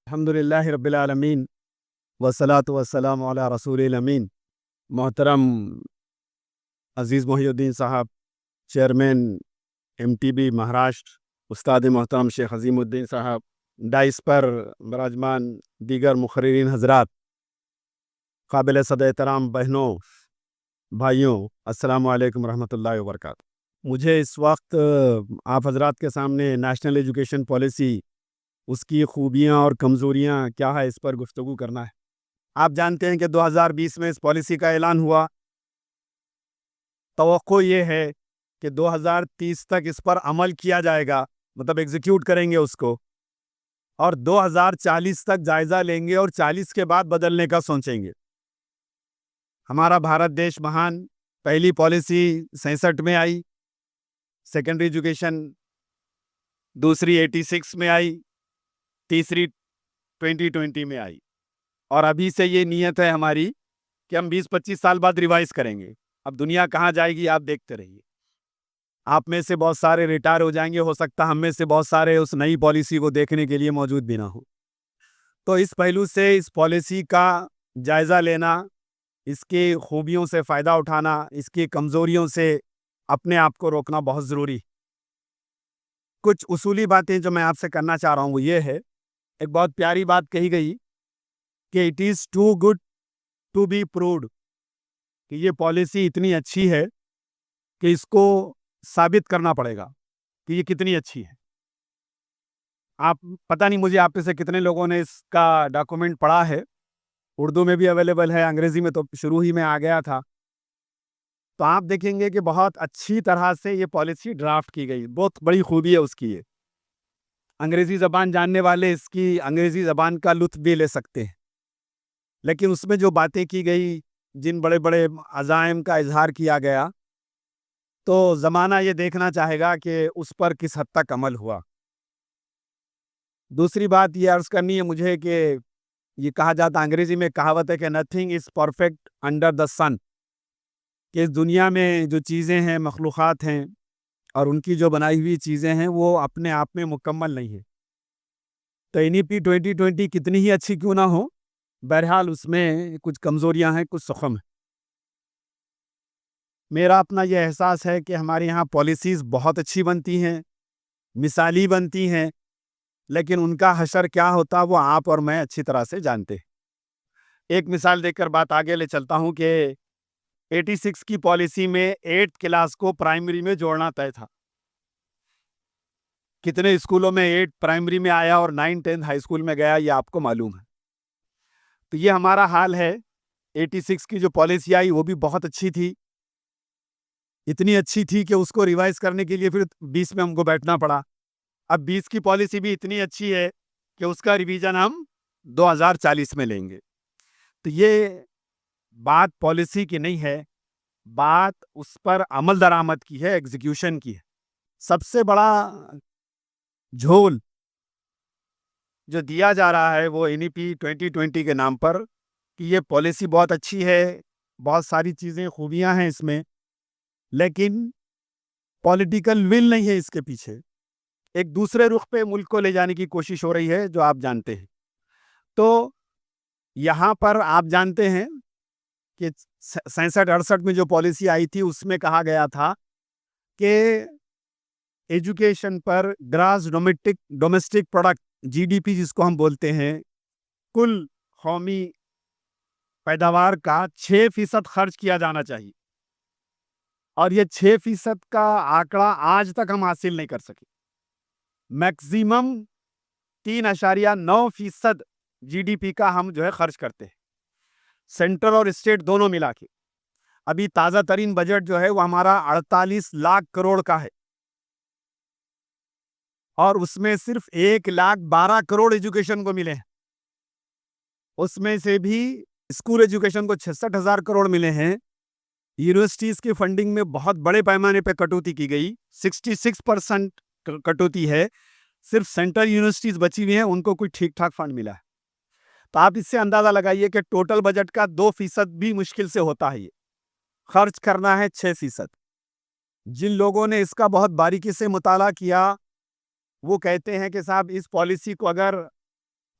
الحمدللہ رب العالمین والصلاة والسلام علی رسول الامین۔ محترم عزیز محی الدین صاحب، چیئرمین MTB مہاراشٹر، استاد محترم شیخ عظیم الدین صاحب، ڈائس پر براجمان دیگر مقررین حضرات، قابل صد احترام بہنوں بھائیوں، السلام علیکم ورحمۃ اللہ وبرکاتہ۔ مجھے اس وقت آپ حضرات کے سامنے نیشنل ایجوکیشن پالیسی، اس کی خوبیاں اور کمزوریاں کیا ہے، اس پر گفتگو کرنا ہے۔ آپ جانتے ہیں کہ 2020 میں اس پالیسی کا اعلان ہوا۔ توقع یہ ہے کہ 2030 تک اس پر عمل کیا جائے گا، مطلب ایگزیکیوٹ کریں گے اس کو، اور 2040 تک جائزہ لیں گے اور 40 کے بعد بدلنے کا سوچیں گے۔ ہمارا بھارت دیش مہان، پہلی پالیسی 66 میں آئی، سیکنڈری ایجوکیشن، دوسری 86 میں آئی، تیسری 2020 میں آئی، اور ابھی سے یہ نیت ہے ہماری کہ ہم 20-25 سال بعد ریوائز کریں گے۔ اب دنیا کہاں جائے گی آپ دیکھتے رہیے۔ آپ میں سے بہت سارے ریٹائر ہو جائیں گے، ہو سکتا ہم میں سے بہت سارے اس نئی پالیسی کو دیکھنے کے لیے موجود بھی نہ ہوں۔ تو اس پہلو سے اس پالیسی کا جائزہ لینا، اس کی خوبیوں سے فائدہ اٹھانا، اس کی کمزوریوں سے اپنے آپ کو روکنا بہت ضروری۔ کچھ اصولی باتیں جو میں آپ سے کرنا چاہ رہا ہوں وہ یہ ہے، ایک بہت پیاری بات کہی گئی کہ it is too good to be proved, کہ یہ پالیسی اتنی اچھی ہے کہ اس کو ثابت کرنا پڑے گا کہ یہ کتنی اچھی ہے۔ آپ پتہ نہیں مجھے آپ میں سے کتنے لوگوں نے اس کا ڈاکومنٹ پڑھا ہے، اردو میں بھی اویلیبل ہے، انگریزی میں تو شروع ہی میں آ گیا تھا۔ تو آپ دیکھیں گے کہ بہت اچھی طرح سے یہ پالیسی ڈرافٹ کی گئی، بہت بڑی خوبی ہے اس کی یہ۔ انگریزی زبان جاننے والے اس کی انگریزی زبان کا لطف بھی لے سکتے ہیں، لیکن اس میں جو باتیں کی گئی، جن بڑے بڑے عزائم کا اظہار کیا گیا، تو زمانہ یہ دیکھنا چاہے گا کہ اس پر کس حد تک عمل ہوا۔ دوسری بات یہ عرض کرنی ہے مجھے کہ یہ کہا جاتا، انگریزی میں کہاوت ہے کہ nothing is perfect under the sun, کہ اس دنیا میں جو چیزیں ہیں، مخلوقات ہیں، اور ان کی جو بنائی ہوئی چیزیں ہیں، وہ اپنے آپ میں مکمل نہیں ہے۔ تو NEP 2020 کتنی ہی اچھی کیوں نہ ہو، بہرحال اس میں کچھ کمزوریاں ہیں، کچھ سقم ہیں۔ میرا اپنا یہ احساس ہے کہ ہمارے یہاں پالیسیز بہت اچھی بنتی ہیں، مثالی بنتی ہیں، لیکن ان کا حشر کیا ہوتا وہ آپ اور میں اچھی طرح سے جانتے ہیں۔ ایک مثال دے کر بات آگے لے چلتا ہوں کہ 86 کی پالیسی میں 8 کلاس کو پرائمری میں جوڑنا طے تھا۔ کتنے اسکولوں میں 8 پرائمری میں آیا اور 9 10 ہائی اسکول میں گیا، یہ آپ کو معلوم ہے۔ تو یہ ہمارا حال ہے۔ 86 کی جو پالیسی آئی وہ بھی بہت اچھی تھی، اتنی اچھی تھی کہ اس کو ریوائز کرنے کے لیے پھر 20 میں ہم کو بیٹھنا پڑا۔ اب 20 کی پالیسی بھی اتنی اچھی ہے کہ اس کا ریویژن ہم 2040 میں لیں گے۔ تو یہ بات پالیسی کی نہیں ہے، بات اس پر عمل درآمد کی ہے، ایگزیکیوشن کی ہے۔ سب سے بڑا جھول جو دیا جا رہا ہے وہ NEP 2020 کے نام پر، کہ یہ پالیسی بہت اچھی ہے، بہت ساری چیزیں خوبیاں ہیں اس میں، لیکن پولیٹیکل ول نہیں ہے اس کے پیچھے۔ ایک دوسرے رخ پہ ملک کو لے جانے کی کوشش ہو رہی ہے، جو آپ جانتے ہیں۔ تو یہاں پر آپ جانتے ہیں کہ 67-68 میں جو پالیسی آئی تھی، اس میں کہا گیا تھا کہ ایجوکیشن پر گراس ڈومیسٹک پروڈکٹ GDP جس کو ہم بولتے ہیں، کل قومی پیداوار کا 6% خرچ کیا جانا چاہیے، اور یہ 6% کا آنکڑا آج تک ہم حاصل نہیں کر سکے۔ میکسیمم 3.9% GDP کا ہم جو ہے خرچ کرتے ہیں، سینٹر اور اسٹیٹ دونوں ملا کے۔ ابھی تازہ ترین بجٹ جو ہے وہ ہمارا 48 لاکھ کروڑ کا ہے، اور اس میں صرف 1,12 کروڑ ایجوکیشن کو ملے ہیں۔ اس میں سے بھی اسکول ایجوکیشن کو 66,000 کروڑ ملے ہیں۔ یونیورسٹیز کی فنڈنگ میں بہت بڑے پیمانے پہ کٹوتی کی گئی، 66% کٹوتی ہے۔ صرف سینٹرل یونیورسٹیز بچی ہوئی ہیں، ان کو کوئی ٹھیک ٹھاک فنڈ ملا ہے۔ تو آپ اس سے اندازہ لگائیے کہ ٹوٹل بجٹ کا 2% بھی مشکل سے ہوتا ہے، یہ خرچ کرنا ہے 6%۔ جن لوگوں نے اس کا بہت باریکی سے مطالعہ کیا، وہ کہتے ہیں کہ صاحب اس پالیسی کو اگر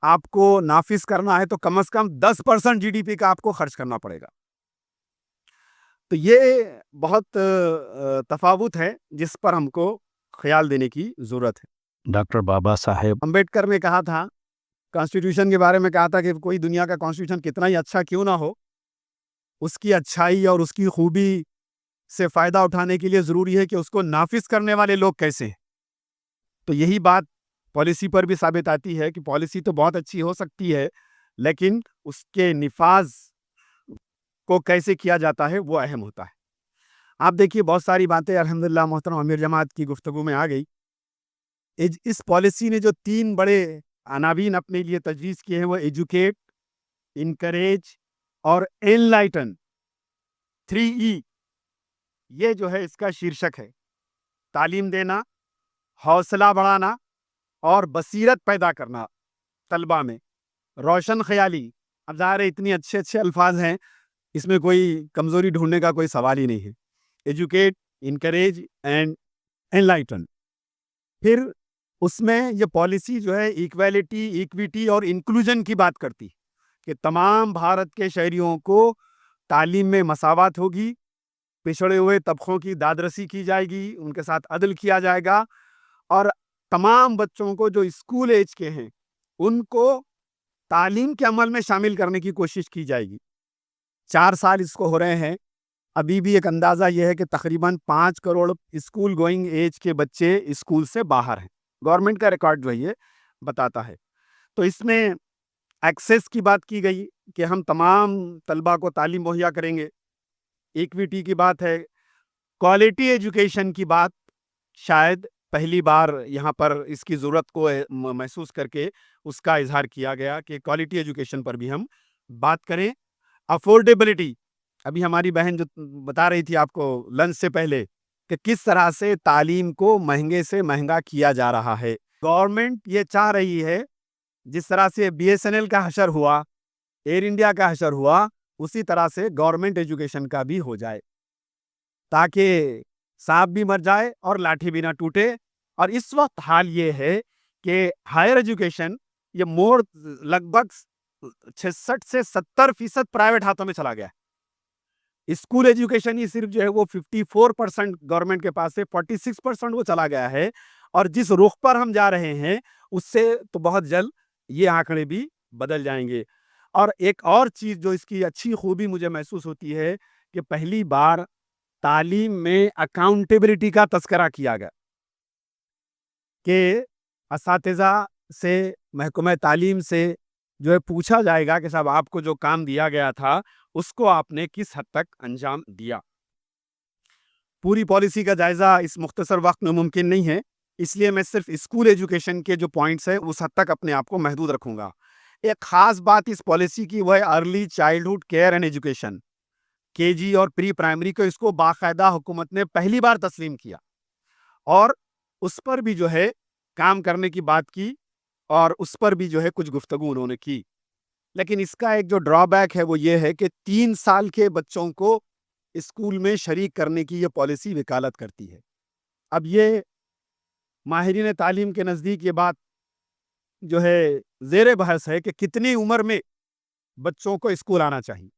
آپ کو نافذ کرنا ہے تو کم از کم 10% GDP کا آپ کو خرچ کرنا پڑے گا. تو یہ بہت تفاوت ہے جس پر ہم کو خیال دینے کی ضرورت ہے. ڈاکٹر بابا صاحب امبیڈکر نے کہا تھا, کانسٹیٹیوشن کے بارے میں کہا تھا کہ کوئی دنیا کا کانسٹیٹیوشن کتنا ہی اچھا کیوں نہ ہو, اس کی اچھائی اور اس کی خوبی سے فائدہ اٹھانے کے لیے ضروری ہے کہ اس کو نافذ کرنے والے لوگ کیسے ہیں. تو یہی بات پالیسی پر بھی ثابت آتی ہے کہ پالیسی تو بہت اچھی ہو سکتی ہے, لیکن اس کے نفاذ کو کیسے کیا جاتا ہے وہ اہم ہوتا ہے. آپ دیکھیے بہت ساری باتیں الحمدللہ محترم امیر جماعت کی گفتگو میں آ گئی. اس پالیسی نے جو 3 بڑے عناوین اپنے لیے تجویز کیے ہیں وہ ایجوکیٹ, انکریج اور انلائٹن, 3E. یہ جو ہے اس کا شیرشک ہے. تعلیم دینا, حوصلہ بڑھانا اور بصیرت پیدا کرنا طلبہ میں, روشن خیالی. اب ظاہر ہے اتنی اچھے اچھے الفاظ ہیں, اس میں کوئی کمزوری ڈھونڈنے کا کوئی سوال ہی نہیں ہے. Educate, encourage and enlighten. پھر اس میں یہ پالیسی جو ہے ایکویلٹی, ایکویٹی اور انکلوژن کی بات کرتی کہ تمام بھارت کے شہریوں کو تعلیم میں مساوات ہوگی, پچھڑے ہوئے طبقوں کی دادرسی کی جائے گی, ان کے ساتھ عدل کیا جائے گا, اور تمام بچوں کو جو اسکول ایج کے ہیں ان کو تعلیم کے عمل میں شامل کرنے کی کوشش کی جائے گی. 4 سال اس کو ہو رہے ہیں, ابھی بھی ایک اندازہ یہ ہے کہ تقریباً 5 کروڑ اسکول گوئنگ ایج کے بچے اسکول سے باہر ہیں. گورنمنٹ کا ریکارڈ جو ہے یہ بتاتا ہے. تو اس میں ایکسیس کی بات کی گئی کہ ہم تمام طلبہ کو تعلیم مہیا کریں گے. ایکویٹی کی بات ہے. کوالٹی ایجوکیشن کی بات شاید پہلی بار یہاں پر اس کی ضرورت کو محسوس کر کے اس کا اظہار کیا گیا کہ کوالٹی ایجوکیشن پر بھی ہم بات کریں. افورڈیبلٹی, ابھی ہماری بہن جو بتا رہی تھی آپ کو لنچ سے پہلے کہ کس طرح سے تعلیم کو مہنگے سے مہنگا کیا جا رہا ہے. گورنمنٹ یہ چاہ رہی ہے جس طرح سے BSNL کا حشر ہوا, ایئر انڈیا کا حشر ہوا, اسی طرح سے گورنمنٹ ایجوکیشن کا بھی ہو جائے, تاکہ سانپ بھی مر جائے اور لاٹھی بھی نہ ٹوٹے. اور اس وقت حال یہ ہے کہ ہائر ایجوکیشن یہ لگ بھگ 66 سے 70% پرائیویٹ ہاتھوں میں چلا گیا. اسکول ایجوکیشن ہی صرف جو ہے وہ 54% گورنمنٹ کے پاس ہے, 46% وہ چلا گیا ہے. اور جس رخ پر ہم جا رہے ہیں اس سے تو بہت جلد یہ آنکڑے بھی بدل جائیں گے. اور ایک اور چیز جو اس کی اچھی خوبی مجھے محسوس ہوتی ہے کہ پہلی بار تعلیم میں اکاؤنٹیبلٹی کا تذکرہ کیا گیا کہ اساتذہ سے, محکمہ تعلیم سے جو ہے پوچھا جائے گا کہ صاحب آپ کو جو کام دیا گیا تھا اس کو آپ نے کس حد تک انجام دیا. پوری پالیسی کا جائزہ اس مختصر وقت میں ممکن نہیں ہے, اس لیے میں صرف اسکول ایجوکیشن کے جو پوائنٹس ہیں اس حد تک اپنے آپ کو محدود رکھوں گا. ایک خاص بات اس پالیسی کی وہ ہے early childhood care and education. KG اور پری پرائمری کو اس کو باقاعدہ حکومت نے پہلی بار تسلیم کیا اور اس پر بھی جو ہے کام کرنے کی بات کی, اور اس پر بھی جو ہے کچھ گفتگو انہوں نے کی. لیکن اس کا ایک جو ڈرا بیک ہے وہ یہ ہے کہ 3 سال کے بچوں کو اسکول میں شریک کرنے کی یہ پالیسی وکالت کرتی ہے. اب یہ ماہرین تعلیم کے نزدیک یہ بات جو ہے زیر بحث ہے کہ کتنی عمر میں بچوں کو اسکول آنا چاہیے.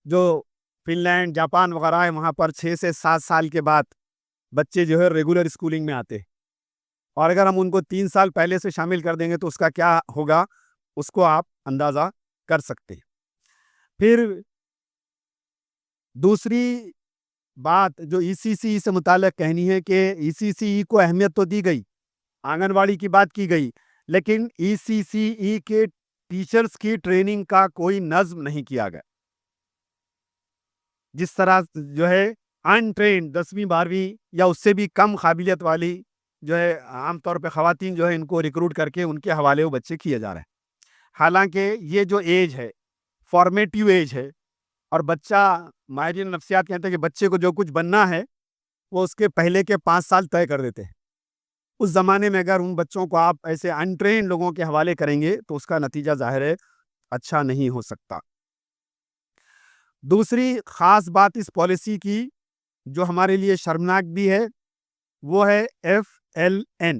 جو فن لینڈ, جاپان وغیرہ ہے وہاں پر 6 سے 7 سال کے بعد بچے جو ہے ریگولر اسکولنگ میں آتے ہیں, اور اگر ہم ان کو 3 سال پہلے سے شامل کر دیں گے تو اس کا کیا ہوگا اس کو آپ اندازہ کر سکتے ہیں. پھر دوسری بات جو ECCE سے متعلق کہنی ہے کہ ECCE کو اہمیت تو دی گئی, آنگن واڑی کی بات کی گئی, لیکن ECCE کے ٹیچرز کی ٹریننگ کا کوئی نظم نہیں کیا گیا. جس طرح جو ہے ان ٹرینڈ 10ویں 12ویں یا اس سے بھی کم قابلیت والی جو ہے عام طور پہ خواتین جو ہے ان کو ریکروٹ کر کے ان کے حوالے وہ بچے کیے جا رہے ہیں. حالانکہ یہ جو ایج ہے فارمیٹیو ایج ہے, اور بچہ, ماہرین نفسیات کہتے ہیں کہ بچے کو جو کچھ بننا ہے وہ اس کے پہلے کے 5 سال طے کر دیتے ہیں. اس زمانے میں اگر ان بچوں کو آپ ایسے انٹرینڈ لوگوں کے حوالے کریں گے تو اس کا نتیجہ ظاہر ہے اچھا نہیں ہو سکتا. دوسری خاص بات اس پالیسی کی جو ہمارے لیے شرمناک بھی ہے وہ ہے FLN,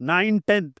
9th 10th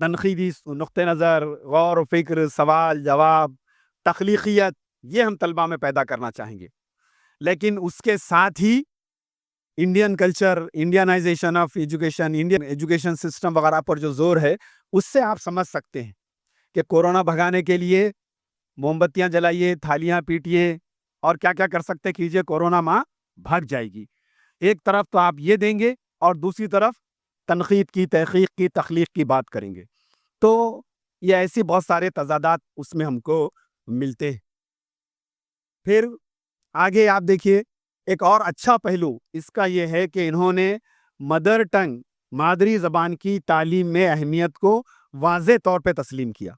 تنقیدی نقطۂ نظر، غور و فکر، سوال جواب، تخلیقیت، یہ ہم طلباء میں پیدا کرنا چاہیں گے. لیکن اس کے ساتھ ہی Indian culture, Indianization of education, Indian education system وغیرہ پر جو زور ہے، اس سے آپ سمجھ سکتے ہیں کہ کورونا بھگانے کے لیے موم بتیاں جلائیے، تھالیاں پیٹیے، اور کیا کیا کر سکتے کیجیے، کورونا ماں بھاگ جائے گی. ایک طرف تو آپ یہ دیں گے اور دوسری طرف تنقید کی، تحقیق کی، تخلیق کی بات کریں گے. تو یہ ایسی بہت سارے تضادات اس میں ہم کو ملتے ہیں. پھر آگے آپ دیکھیے، ایک اور اچھا پہلو اس کا یہ ہے کہ انہوں نے مدر ٹنگ، مادری زبان کی تعلیم میں اہمیت کو واضح طور پہ تسلیم کیا،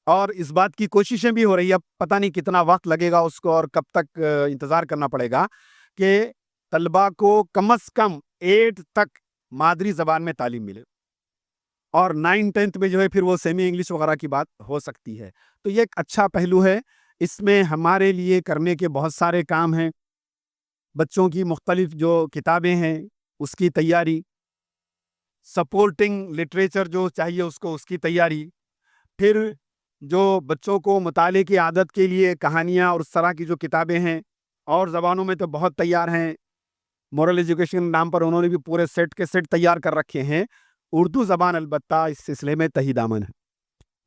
اور اس بات کی کوششیں بھی ہو رہی ہے. اب پتہ نہیں کتنا وقت لگے گا اس کو اور کب تک انتظار کرنا پڑے گا کہ طلباء کو کم از کم 8 تک مادری زبان میں تعلیم ملے، اور 9-10 میں جو ہے پھر وہ سیمی انگلش وغیرہ کی بات ہو سکتی ہے. تو یہ ایک اچھا پہلو ہے. اس میں ہمارے لیے کرنے کے بہت سارے کام ہیں. بچوں کی مختلف جو کتابیں ہیں اس کی تیاری، سپورٹنگ لٹریچر جو چاہیے اس کی تیاری، پھر جو بچوں کو مطالعے کی عادت کے لیے کہانیاں اور اس طرح کی جو کتابیں ہیں، اور زبانوں میں تو بہت تیار ہیں. مورل ایجوکیشن نام پر انہوں نے بھی پورے سیٹ کے سیٹ تیار کر رکھے ہیں. اردو زبان البتہ اس سلسلے میں تہی دامن ہے.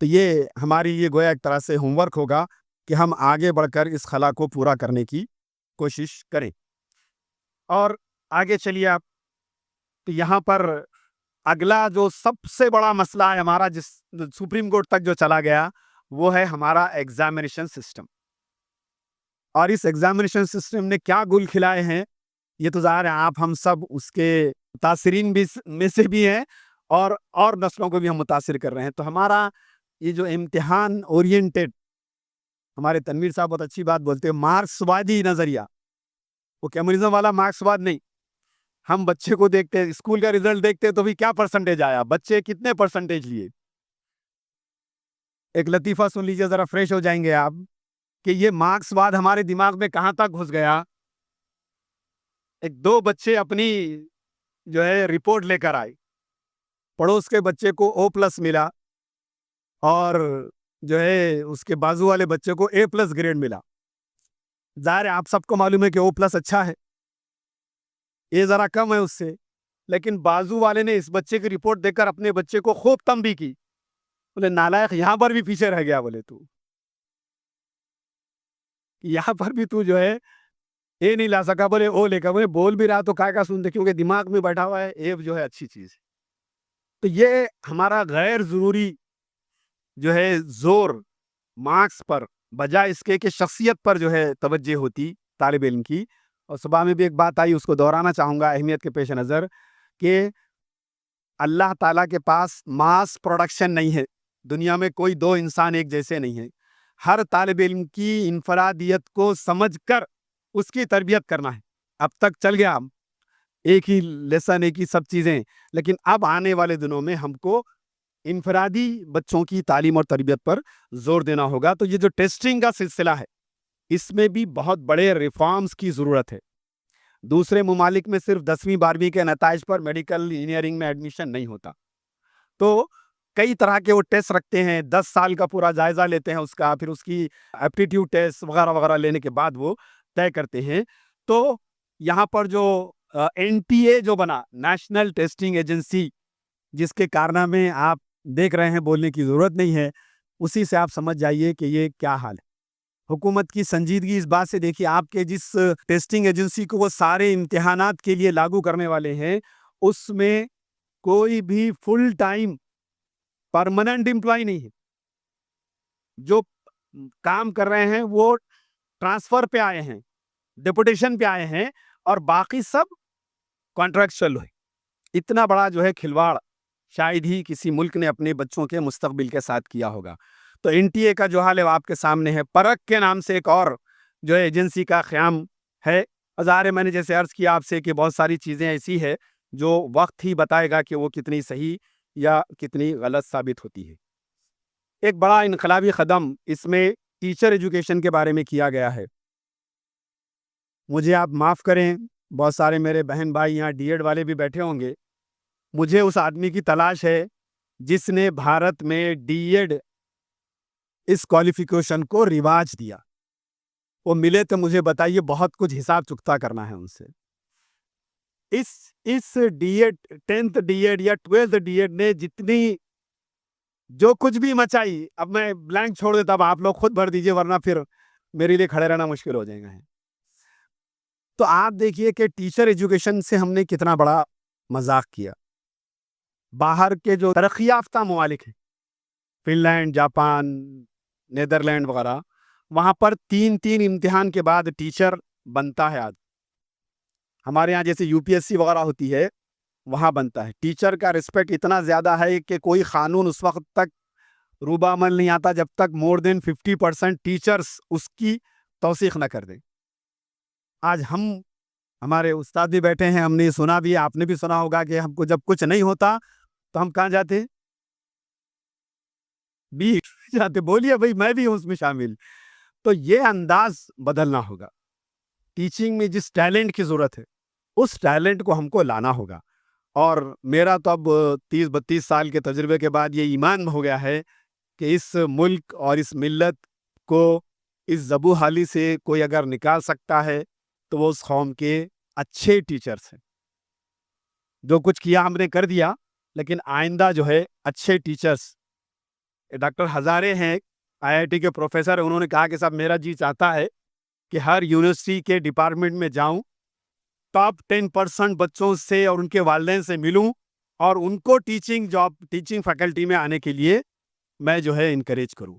تو یہ ہماری یہ گویا ایک طرح سے ہوم ورک ہوگا کہ ہم آگے بڑھ کر اس خلا کو پورا کرنے کی کوشش کریں. اور آگے چلیے آپ. تو یہاں پر اگلا جو سب سے بڑا مسئلہ ہے ہمارا، جس سپریم کورٹ تک جو چلا گیا، وہ ہے ہمارا ایگزامینیشن سسٹم. اور اس ایگزامینیشن سسٹم نے کیا گل کھلائے ہیں، یہ تو ظاہر ہے آپ ہم سب اس کے متاثرین بھی میں سے بھی ہیں، اور نسلوں کو بھی ہم متاثر کر رہے ہیں. تو ہمارا یہ جو امتحان اورینٹڈ، ہمارے تنویر صاحب بہت اچھی بات بولتے ہیں، مارکس وادی نظریہ، وہ کمیونزم والا مارکس واد نہیں. ہم بچے کو دیکھتے ہیں، اسکول کا ریزلٹ دیکھتے ہیں تو بھی کیا پرسنٹیج آیا، بچے کتنے پرسنٹیج لیے. ایک لطیفہ سن لیجیے، ذرا فریش ہو جائیں گے آپ، کہ یہ مارکس واد ہمارے دماغ میں کہاں تک گھس گیا. ایک 2 بچے اپنی جو ہے رپورٹ لے کر آئے، پڑوس کے بچے کو O+ ملا، اور جو ہے اس کے بازو والے بچے کو A+ گریڈ ملا. ظاہر ہے آپ سب کو معلوم ہے کہ O+ اچھا ہے، یہ ذرا کم ہے اس سے. لیکن بازو والے نے اس بچے کی رپورٹ دیکھ کر اپنے بچے کو خوب تنبیہ کی. بولے نالائق، یہاں پر بھی پیچھے رہ گیا، بولے تو یہاں پر بھی تو جو ہے اے نہیں لا سکا، بولے او لے کر. بولے بول بھی رہا تو کا سنتے، کیونکہ دماغ میں بیٹھا ہوا ہے اے جو ہے اچھی چیز ہے. تو یہ ہمارا غیر ضروری جو ہے زور مارکس پر، بجائے اس کے کہ شخصیت پر جو ہے توجہ ہوتی طالب علم کی. اور صبح میں بھی ایک بات آئی، اس کو دہرانا چاہوں گا اہمیت کے پیش نظر، کہ اللہ تعالیٰ کے پاس ماس پروڈکشن نہیں ہے. دنیا میں کوئی 2 انسان ایک جیسے نہیں ہیں. ہر طالب علم کی انفرادیت کو سمجھ کر اس کی تربیت کرنا ہے. اب تک چل گیا ایک ہی لیسن، ایک ہی سب چیزیں، لیکن اب آنے والے دنوں میں ہم کو انفرادی بچوں کی تعلیم اور تربیت پر زور دینا ہوگا. تو یہ جو ٹیسٹنگ کا سلسلہ ہے، اس میں بھی بہت بڑے ریفارمز کی ضرورت ہے. دوسرے ممالک میں صرف 10ویں 12ویں کے نتائج پر میڈیکل انجینئرنگ میں ایڈمیشن نہیں ہوتا. تو کئی طرح کے وہ ٹیسٹ رکھتے ہیں، 10 سال کا پورا جائزہ لیتے ہیں اس کا، پھر اس کی ایپٹیٹیوڈ ٹیسٹ وغیرہ وغیرہ لینے کے بعد وہ طے کرتے ہیں. تو یہاں پر جو NTA جو بنا، نیشنل ٹیسٹنگ ایجنسی، جس کے کارنامے آپ دیکھ رہے ہیں، بولنے کی ضرورت نہیں ہے، اسی سے آپ سمجھ جائیے کہ یہ کیا حال ہے. حکومت کی سنجیدگی اس بات سے دیکھیے، آپ کے جس ٹیسٹنگ ایجنسی کو وہ سارے امتحانات کے لیے لاگو کرنے والے ہیں، اس میں کوئی بھی فل ٹائم پرماننٹ امپلائی نہیں ہے. جو کام کر رہے ہیں وہ ٹرانسفر پہ آئے ہیں، ڈپوٹیشن پہ آئے ہیں، اور باقی سب کانٹریکچوئل ہے. اتنا بڑا جو ہے کھلواڑ شاید ہی کسی ملک نے اپنے بچوں کے مستقبل کے ساتھ کیا ہوگا. تو NTA کا جو حال ہے وہ آپ کے سامنے ہے. پرکھ کے نام سے ایک اور جو ہے ایجنسی کا قیام ہے. ظاہر ہے میں نے جیسے عرض کیا آپ سے کہ بہت ساری چیزیں ایسی ہے جو وقت ہی بتائے گا کہ وہ کتنی صحیح یا کتنی غلط ثابت ہوتی ہے. ایک بڑا انقلابی قدم اس میں ٹیچر ایجوکیشن کے بارے میں کیا گیا ہے. مجھے آپ معاف کریں، بہت سارے میرے بہن بھائی یہاں DED والے بھی بیٹھے ہوں گے، مجھے اس آدمی کی تلاش ہے جس نے بھارت میں ڈی ایڈ اس کوالیفیکیشن کو رواج دیا. وہ ملے تو مجھے بتائیے، بہت کچھ حساب چکتا کرنا ہے ان سے. اس D Ed 10th D Ed یا 12th ڈی ایڈ نے جتنی جو کچھ بھی مچائی، اب میں بلینک چھوڑ دیتا، اب آپ لوگ خود بھر دیجئے ورنہ پھر میرے لیے کھڑے رہنا مشکل ہو جائے گا. تو آپ دیکھیے کہ ٹیچر ایجوکیشن سے ہم نے کتنا بڑا مذاق کیا. باہر کے جو ترقی یافتہ ممالک ہیں، فن لینڈ، جاپان، نیدرلینڈ وغیرہ، وہاں پر 3 امتحان کے بعد ٹیچر بنتا ہے. آج ہمارے یہاں جیسے یو پی ایس سی وغیرہ ہوتی ہے، وہاں بنتا ہے. ٹیچر کا رسپیکٹ اتنا زیادہ ہے کہ کوئی قانون اس وقت تک روبہ عمل نہیں آتا جب تک مور دین 50% ٹیچرز اس کی توثیق نہ کر دیں. آج ہمارے استاد بھی بیٹھے ہیں، ہم نے سنا بھی، آپ نے بھی سنا ہوگا کہ ہم کو جب کچھ نہیں ہوتا تو ہم کہاں جاتے؟ بھی جاتے. بولیے بھائی، میں بھی ہوں اس میں شامل. تو یہ انداز بدلنا ہوگا. ٹیچنگ میں جس ٹیلنٹ کی ضرورت ہے، اس ٹیلنٹ کو ہم کو لانا ہوگا. اور میرا تو اب 30-32 سال کے تجربے کے بعد یہ ایمان ہو گیا ہے کہ اس ملک اور اس ملت کو اس زبوں حالی سے کوئی اگر نکال سکتا ہے تو وہ اس قوم کے اچھے ٹیچرز ہیں. جو کچھ کیا ہم نے کر دیا، لیکن آئندہ جو ہے اچھے ٹیچرز. ڈاکٹر ہزارے ہیں، آئی آئی ٹی کے پروفیسر، انہوں نے کہا کہ صاحب میرا جی چاہتا ہے کہ ہر یونیورسٹی کے ڈپارٹمنٹ میں جاؤں، ٹاپ 10% بچوں سے اور ان کے والدین سے ملوں اور ان کو ٹیچنگ فیکلٹی میں آنے کے لیے میں جو ہے انکریج کروں.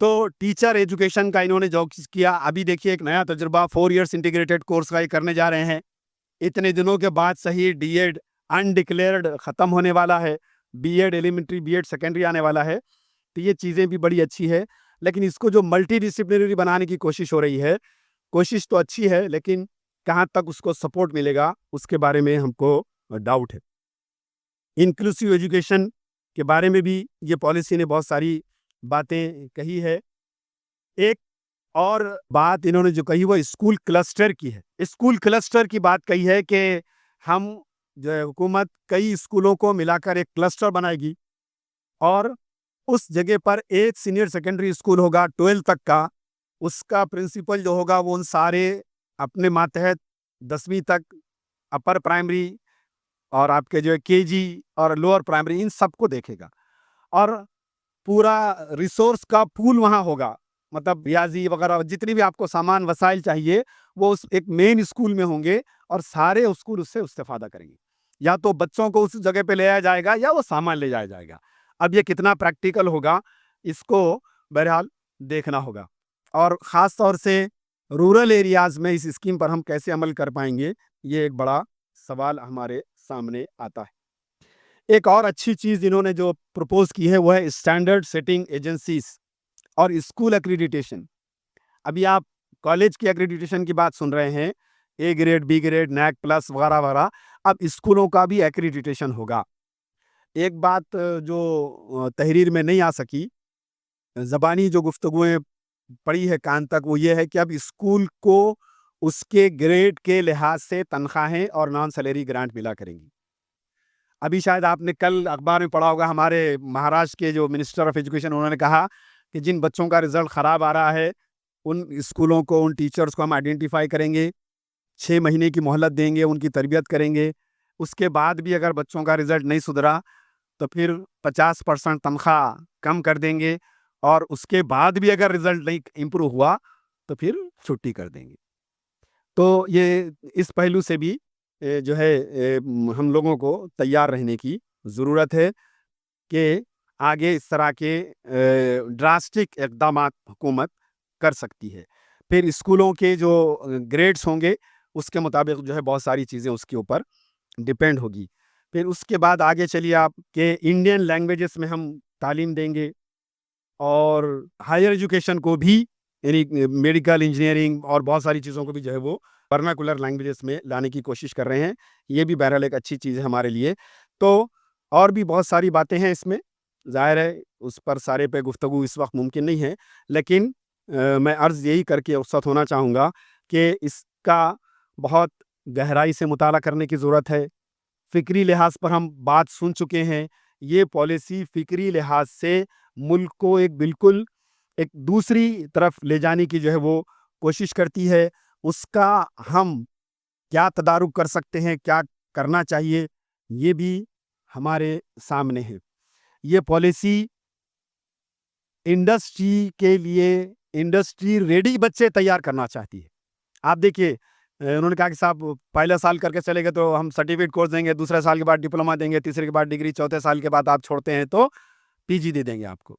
تو ٹیچر ایجوکیشن کا انہوں نے جو کیا، ابھی دیکھیے ایک نیا تجربہ 4 ایئرس انٹیگریٹڈ کورس کا یہ کرنے جا رہے ہیں. اتنے دنوں کے بعد صحیح ڈی ایڈ انڈکلیئرڈ ختم ہونے والا ہے، B Ed elementary, B Ed secondary آنے والا ہے. تو یہ چیزیں بھی بڑی اچھی ہے، لیکن اس کو جو ملٹی ڈسپلنری بنانے کی کوشش ہو رہی ہے، کوشش تو اچھی ہے، لیکن کہاں تک اس کو سپورٹ ملے گا اس کے بارے میں ہم کو ڈاؤٹ ہے. انکلوسیو ایجوکیشن کے بارے میں بھی یہ پالیسی نے بہت ساری باتیں کہی ہے. ایک اور بات انہوں نے جو کہی وہ اسکول کلسٹر کی ہے. اسکول کلسٹر کی بات کہی ہے کہ ہم جو ہے حکومت کئی اسکولوں کو ملا کر ایک کلسٹر بنائے گی اور اس جگہ پر ایک سینئر سیکنڈری اسکول ہوگا 12 تک کا. اس کا پرنسپل جو ہوگا وہ ان سارے اپنے ماتحت 10ویں تک اپر پرائمری اور آپ کے جو کے جی اور لوور پرائمری ان سب کو دیکھے گا. اور پورا ریسورس کا پول وہاں ہوگا، مطلب ریاضی وغیرہ جتنی بھی آپ کو سامان وسائل چاہیے وہ اس ایک مین اسکول میں ہوں گے اور سارے اسکول اس سے استفادہ کریں گے. یا تو بچوں کو اس جگہ پہ لے آیا جائے گا یا وہ سامان لے جایا جائے گا. اب یہ کتنا پریکٹیکل ہوگا اس کو بہرحال دیکھنا ہوگا. اور خاص طور سے رورل ایریاز میں اس اسکیم پر ہم کیسے عمل کر پائیں گے، یہ ایک بڑا سوال ہمارے سامنے آتا ہے. ایک اور اچھی چیز انہوں نے جو پروپوز کی ہے وہ ہے اسٹینڈرڈ سیٹنگ ایجنسیز اور اسکول ایکریڈیٹیشن. ابھی آپ کالج کی ایکریڈیٹیشن کی بات سن رہے ہیں، A grade, B grade, NAAC plus وغیرہ وغیرہ. اب اسکولوں کا بھی ایکریڈیٹیشن ہوگا. ایک بات جو تحریر میں نہیں آ سکی، زبانی جو گفتگویں پڑی ہے کان تک، وہ یہ ہے کہ اب اسکول کو اس کے گریڈ کے لحاظ سے تنخواہیں اور نان سیلری گرانٹ ملا کریں گی. ابھی شاید آپ نے کل اخبار میں پڑھا ہوگا، ہمارے مہاراشٹر کے جو منسٹر آف ایجوکیشن انہوں نے کہا کہ جن بچوں کا رزلٹ خراب آ رہا ہے ان اسکولوں کو، ان ٹیچرز کو ہم آئیڈینٹیفائی کریں گے، 6 مہینے کی مہلت دیں گے، ان کی تربیت کریں گے. اس کے بعد بھی اگر بچوں کا رزلٹ نہیں سدھرا تو پھر 50% تنخواہ کم کر دیں گے، اور اس کے بعد بھی اگر رزلٹ نہیں امپروو ہوا تو پھر چھٹی کر دیں گے. تو یہ اس پہلو سے بھی جو ہے ہم لوگوں کو تیار رہنے کی ضرورت ہے کہ آگے اس طرح کے ڈراسٹک اقدامات حکومت کر سکتی ہے. پھر اسکولوں کے جو گریڈز ہوں گے اس کے مطابق جو ہے بہت ساری چیزیں اس کے اوپر ڈیپینڈ ہوگی. پھر اس کے بعد آگے چلیے آپ کہ انڈین لینگویجز میں ہم تعلیم دیں گے، اور ہائر ایجوکیشن کو بھی، یعنی میڈیکل، انجینئرنگ اور بہت ساری چیزوں کو بھی جو ہے وہ ورناکولر لینگویجز میں لانے کی کوشش کر رہے ہیں. یہ بھی بہرحال ایک اچھی چیز ہے ہمارے لیے. تو اور بھی بہت ساری باتیں ہیں اس میں، ظاہر ہے اس پر سارے پہ گفتگو اس وقت ممکن نہیں ہے، لیکن میں عرض یہی کر کے رخصت ہونا چاہوں گا کہ اس کا بہت گہرائی سے مطالعہ کرنے کی ضرورت ہے. فکری لحاظ پر ہم بات سن چکے ہیں یہ پالیسی فکری لحاظ سے ملک کو ایک بالکل ایک دوسری طرف لے جانے کی جو ہے وہ کوشش کرتی ہے. اس کا ہم کیا تدارک کر سکتے ہیں, کیا کرنا چاہیے, یہ بھی ہمارے سامنے ہے. یہ پالیسی انڈسٹری کے لیے انڈسٹری ریڈی بچے تیار کرنا چاہتی ہے. آپ دیکھیے, انہوں نے کہا کہ صاحب پہلا سال کر کے چلے گئے تو ہم سرٹیفکیٹ کورس دیں گے, دوسرے سال کے بعد ڈپلوما دیں گے, تیسرے کے بعد ڈگری, چوتھے سال کے بعد آپ چھوڑتے ہیں تو پی جی دے دیں گے آپ کو.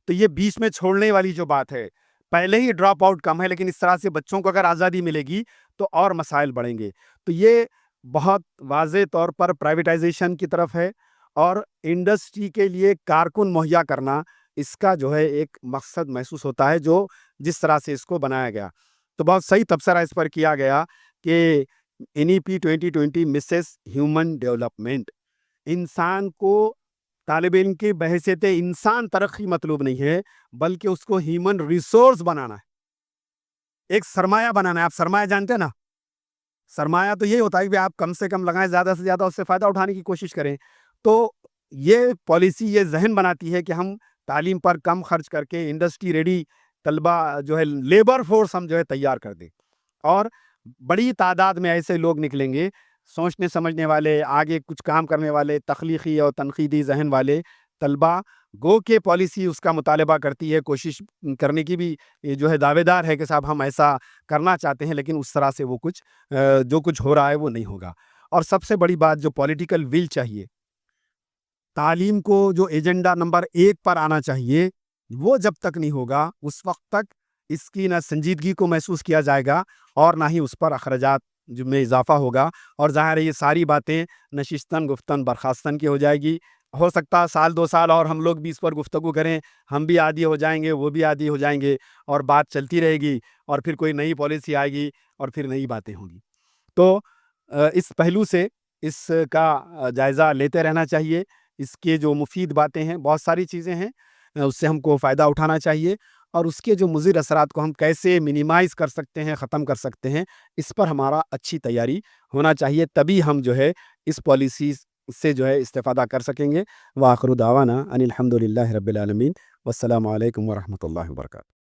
تو یہ بیچ میں چھوڑنے والی جو بات ہے, پہلے ہی ڈراپ آؤٹ کم ہے, لیکن اس طرح سے بچوں کو اگر آزادی ملے گی تو اور مسائل بڑھیں گے. تو یہ بہت واضح طور پر پرائیویٹائزیشن کی طرف ہے, اور انڈسٹری کے لیے کارکن مہیا کرنا اس کا جو ہے ایک مقصد محسوس ہوتا ہے, جو جس طرح سے اس کو بنایا گیا. تو بہت صحیح تبصرہ اس پر کیا گیا کہ NEP 2020 مسز ہیومن ڈیولپمنٹ. انسان کو طالب علم کی بحیثیت انسان ترقی مطلوب نہیں ہے, بلکہ اس کو ہیومن ریسورس بنانا ہے, ایک سرمایہ بنانا ہے. آپ سرمایہ جانتے ہیں نا, سرمایہ تو یہ ہوتا ہے کہ آپ کم سے کم لگائیں, زیادہ سے زیادہ اس سے فائدہ اٹھانے کی کوشش کریں. تو یہ پالیسی یہ ذہن بناتی ہے کہ ہم تعلیم پر کم خرچ کر کے انڈسٹری ریڈی طلبہ جو ہے لیبر فورس ہم جو ہے تیار کر دیں, اور بڑی تعداد میں ایسے لوگ نکلیں گے, سوچنے سمجھنے والے, آگے کچھ کام کرنے والے, تخلیقی اور تنقیدی ذہن والے طلبہ. گو کہ پالیسی اس کا مطالبہ کرتی ہے, کوشش کرنے کی بھی یہ جو ہے دعوے دار ہے کہ صاحب ہم ایسا کرنا چاہتے ہیں, لیکن اس طرح سے وہ کچھ جو کچھ ہو رہا ہے وہ نہیں ہوگا. اور سب سے بڑی بات جو پولیٹیکل ول چاہیے, تعلیم کو جو ایجنڈا نمبر 1 پر آنا چاہیے, وہ جب تک نہیں ہوگا اس وقت تک اس کی نہ سنجیدگی کو محسوس کیا جائے گا, اور نہ ہی اس پر اخراجات میں اضافہ ہوگا. اور ظاہر ہے یہ ساری باتیں نشستن گفتن برخاستن کی ہو جائے گی. ہو سکتا ہے 1-2 سال اور ہم لوگ بھی اس پر گفتگو کریں, ہم بھی عادی ہو جائیں گے, وہ بھی عادی ہو جائیں گے, اور بات چلتی رہے گی, اور پھر کوئی نئی پالیسی آئے گی, اور پھر نئی باتیں ہوں گی. تو اس پہلو سے اس کا جائزہ لیتے رہنا چاہیے. اس کے جو مفید باتیں ہیں, بہت ساری چیزیں ہیں, اس سے ہم کو فائدہ اٹھانا چاہیے, اور اس کے جو مضر اثرات کو ہم کیسے منیمائز کر سکتے ہیں, ختم کر سکتے ہیں, اس پر ہمارا اچھی تیاری ہونا چاہیے. تبھی ہم جو ہے اس پالیسی سے جو ہے استفادہ کر سکیں گے. وآخر دعوانا ان الحمد للہ رب العالمین, والسلام علیکم ورحمۃ اللہ وبرکاتہ.